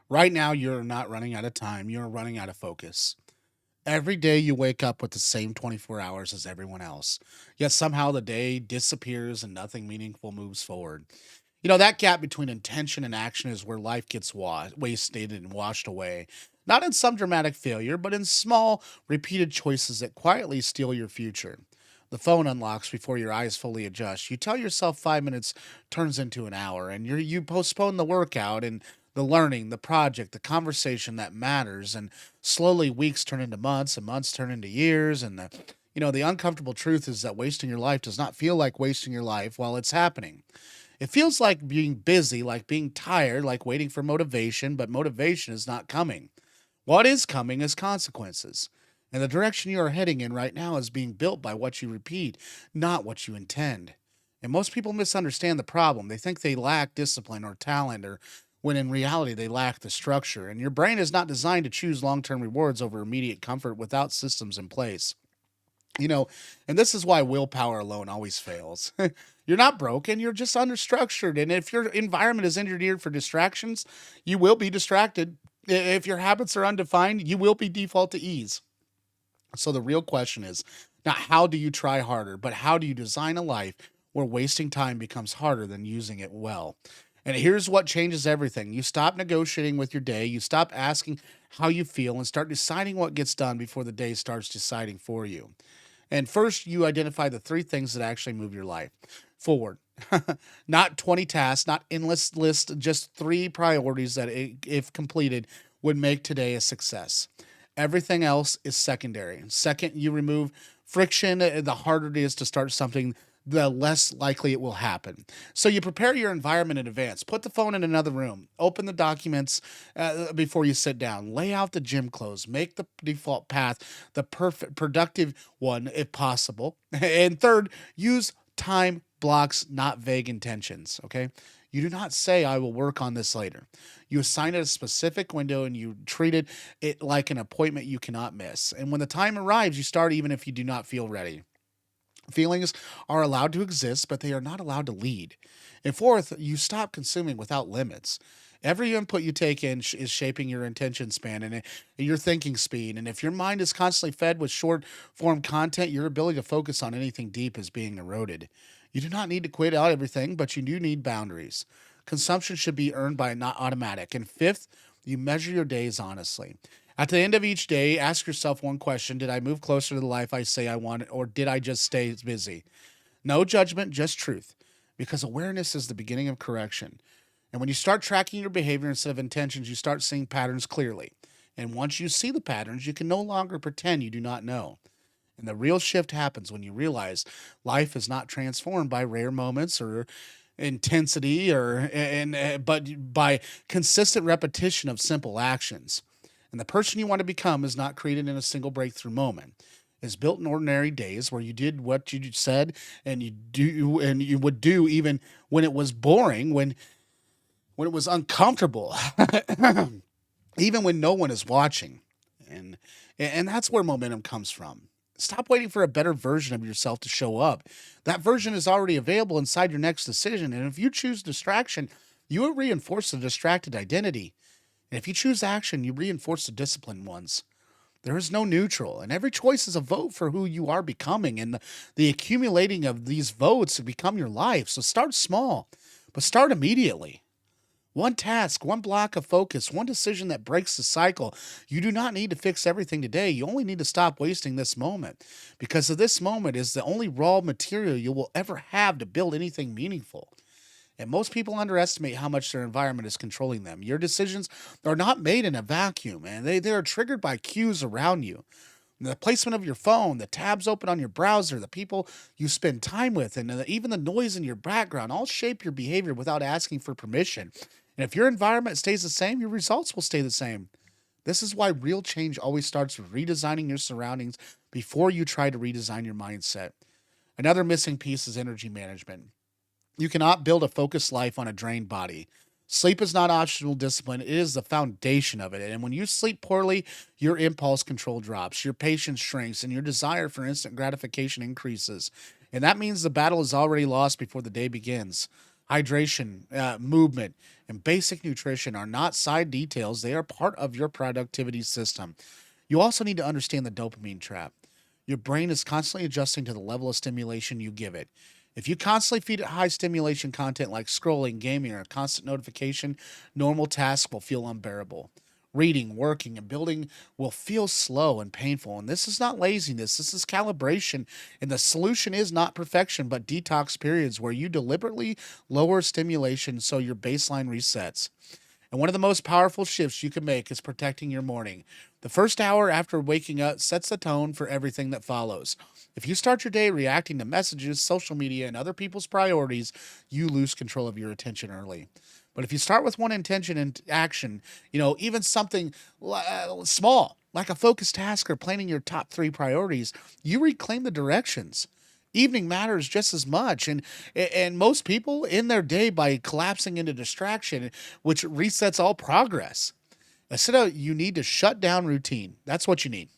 Right now, you're not running out of time, you're running out of focus. Every day you wake up with the same 24 hours as everyone else, yet somehow the day disappears and nothing meaningful moves forward. That gap between intention and action is where life gets wasted and washed away. Not in some dramatic failure, but in small, repeated choices that quietly steal your future. The phone unlocks before your eyes fully adjust. You tell yourself 5 minutes turns into an hour, and you postpone the workout and the learning, the project, the conversation that matters, and slowly weeks turn into months, and months turn into years. And the uncomfortable truth is that wasting your life does not feel like wasting your life while it's happening. It feels like being busy, like being tired, like waiting for motivation, but motivation is not coming. What is coming is consequences. And the direction you are heading in right now is being built by what you repeat, not what you intend. And most people misunderstand the problem. They think they lack discipline or talent, or when in reality they lack the structure. And your brain is not designed to choose long term rewards over immediate comfort without systems in place. You know, and this is why willpower alone always fails. You're not broken, you're just understructured. And if your environment is engineered for distractions, you will be distracted. If your habits are undefined, you will be default to ease. So the real question is not how do you try harder, but how do you design a life where wasting time becomes harder than using it well? And here's what changes everything. You stop negotiating with your day, you stop asking how you feel, and start deciding what gets done before the day starts deciding for you. And first, you identify the three things that actually move your life forward. Not 20 tasks, not endless list, just three priorities that, if completed, would make today a success. Everything else is secondary. Second, you remove friction. The harder it is to start something, the less likely it will happen. So you prepare your environment in advance. Put the phone in another room. Open the documents before you sit down. Lay out the gym clothes. Make the default path the perfect, productive one if possible. And third, use time blocks, not vague intentions. Okay. You do not say, I will work on this later. You assign it a specific window and you treat it like an appointment you cannot miss. And when the time arrives, you start even if you do not feel ready. Feelings are allowed to exist, but they are not allowed to lead. And fourth, you stop consuming without limits. Every input you take in is shaping your attention span and your thinking speed. And if your mind is constantly fed with short form content, your ability to focus on anything deep is being eroded. You do not need to quit out everything, but you do need boundaries. Consumption should be earned by not automatic. And fifth, you measure your days honestly. At the end of each day, ask yourself one question: did I move closer to the life I say I want, or did I just stay busy? No judgment, just truth. Because awareness is the beginning of correction. And when you start tracking your behavior instead of intentions, you start seeing patterns clearly. And once you see the patterns, you can no longer pretend you do not know. And the real shift happens when you realize life is not transformed by rare moments or intensity but by consistent repetition of simple actions. And the person you want to become is not created in a single breakthrough moment. It's built in ordinary days where you did what you said and you would do even when it was boring, when it was uncomfortable, even when no one is watching. And and that's where momentum comes from. Stop waiting for a better version of yourself to show up. That version is already available inside your next decision. And if you choose distraction, you will reinforce the distracted identity. And if you choose action, you reinforce the disciplined ones. There is no neutral, and every choice is a vote for who you are becoming. And the accumulating of these votes to become your life. So start small, but start immediately. One task, one block of focus, one decision that breaks the cycle. You do not need to fix everything today. You only need to stop wasting this moment because of this moment is the only raw material you will ever have to build anything meaningful. And most people underestimate how much their environment is controlling them. Your decisions are not made in a vacuum, and they are triggered by cues around you. The placement of your phone, the tabs open on your browser, the people you spend time with, and even the noise in your background all shape your behavior without asking for permission. And if your environment stays the same, your results will stay the same. This is why real change always starts with redesigning your surroundings before you try to redesign your mindset. Another missing piece is energy management. You cannot build a focused life on a drained body. Sleep is not optional discipline, it is the foundation of it. And when you sleep poorly, your impulse control drops, your patience shrinks, and your desire for instant gratification increases. And that means the battle is already lost before the day begins. Hydration, movement, and basic nutrition are not side details, they are part of your productivity system. You also need to understand the dopamine trap. Your brain is constantly adjusting to the level of stimulation you give it. If you constantly feed it high stimulation content like scrolling, gaming, or constant notification, normal tasks will feel unbearable. Reading, working, and building will feel slow and painful. And this is not laziness, this is calibration. And the solution is not perfection, but detox periods where you deliberately lower stimulation so your baseline resets. And one of the most powerful shifts you can make is protecting your morning. The first hour after waking up sets the tone for everything that follows. If you start your day reacting to messages, social media, and other people's priorities, you lose control of your attention early. But if you start with one intention and action, even something small, like a focused task or planning your top three priorities, you reclaim the directions. Evening matters just as much, and most people end their day by collapsing into distraction, which resets all progress. Instead of you need to shut down routine. That's what you need.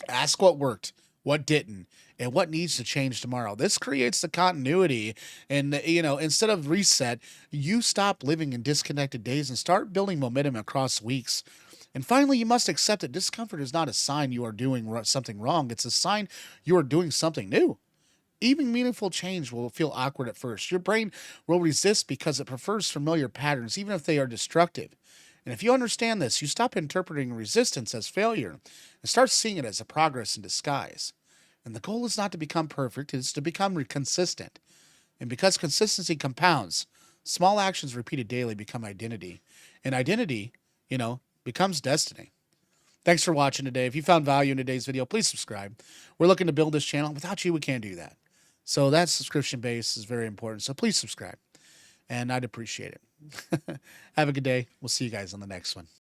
Ask what worked, what didn't, and what needs to change tomorrow. This creates the continuity. And, instead of reset, you stop living in disconnected days and start building momentum across weeks. And finally, you must accept that discomfort is not a sign you are doing something wrong, it's a sign you are doing something new. Even meaningful change will feel awkward at first. Your brain will resist because it prefers familiar patterns, even if they are destructive. And if you understand this, you stop interpreting resistance as failure and start seeing it as a progress in disguise. And the goal is not to become perfect, it is to become consistent. And because consistency compounds, small actions repeated daily become identity. And identity, becomes destiny. Thanks for watching today. If you found value in today's video, please subscribe. We're looking to build this channel. Without you, we can't do that. So that subscription base is very important. So please subscribe, and I'd appreciate it. Have a good day. We'll see you guys on the next one.